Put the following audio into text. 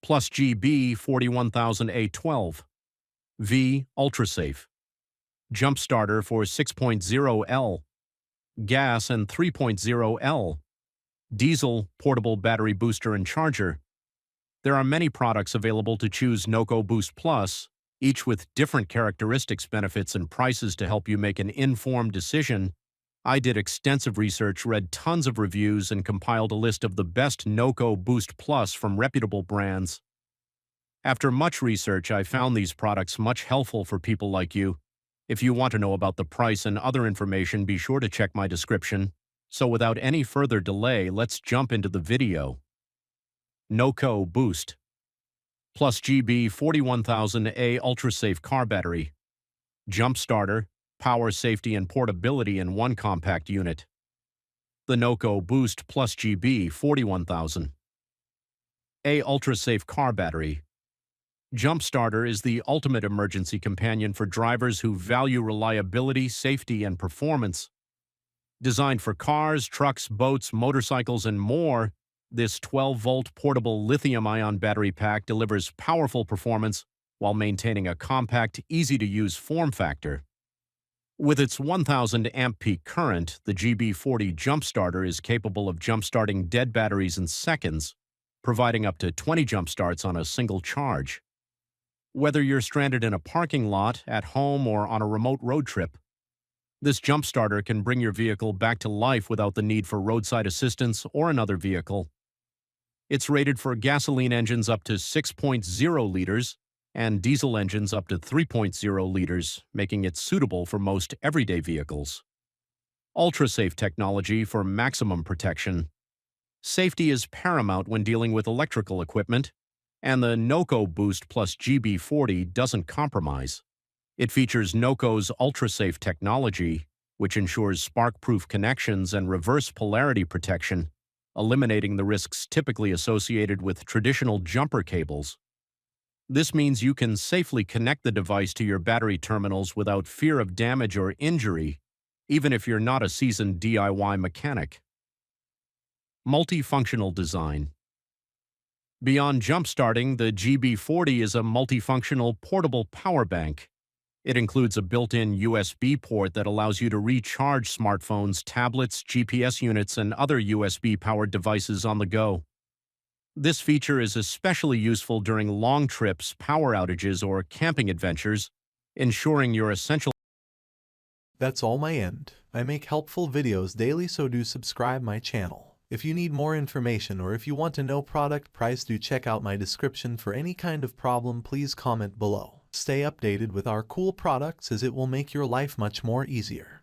plus GB41000A12, V UltraSafe, jump starter for 6.0L, gas and 3.0L, diesel, portable battery booster and charger. There are many products available to choose NOCO Boost Plus, each with different characteristics, benefits, and prices to help you make an informed decision. I did extensive research, read tons of reviews, and compiled a list of the best NOCO Boost Plus from reputable brands. After much research, I found these products much helpful for people like you. If you want to know about the price and other information, be sure to check my description. So without any further delay, let's jump into the video. NOCO Boost Plus GB41000A UltraSafe car battery, jump starter, power, safety, and portability in one compact unit. The NOCO Boost Plus GB41000A UltraSafe car battery. Jump starter is the ultimate emergency companion for drivers who value reliability, safety, and performance. Designed for cars, trucks, boats, motorcycles, and more, this 12-volt portable lithium-ion battery pack delivers powerful performance while maintaining a compact, easy-to-use form factor. With its 1,000 amp peak current, the GB40 jump starter is capable of jump-starting dead batteries in seconds, providing up to 20 jump starts on a single charge. Whether you're stranded in a parking lot, at home, or on a remote road trip, this jump starter can bring your vehicle back to life without the need for roadside assistance or another vehicle. It's rated for gasoline engines up to 6.0 liters and diesel engines up to 3.0 liters, making it suitable for most everyday vehicles. UltraSafe technology for maximum protection. Safety is paramount when dealing with electrical equipment, and the NOCO Boost Plus GB40 doesn't compromise. It features NOCO's UltraSafe technology, which ensures spark-proof connections and reverse polarity protection, eliminating the risks typically associated with traditional jumper cables. This means you can safely connect the device to your battery terminals without fear of damage or injury, even if you're not a seasoned DIY mechanic. Multifunctional design. Beyond jump-starting, the GB40 is a multifunctional portable power bank. It includes a built-in USB port that allows you to recharge smartphones, tablets, GPS units, and other USB-powered devices on the go. This feature is especially useful during long trips, power outages, or camping adventures, ensuring your essential. That's all my end. I make helpful videos daily, so do subscribe my channel. If you need more information or if you want to know product price, do check out my description. For any kind of problem, please comment below. Stay updated with our cool products, as it will make your life much more easier.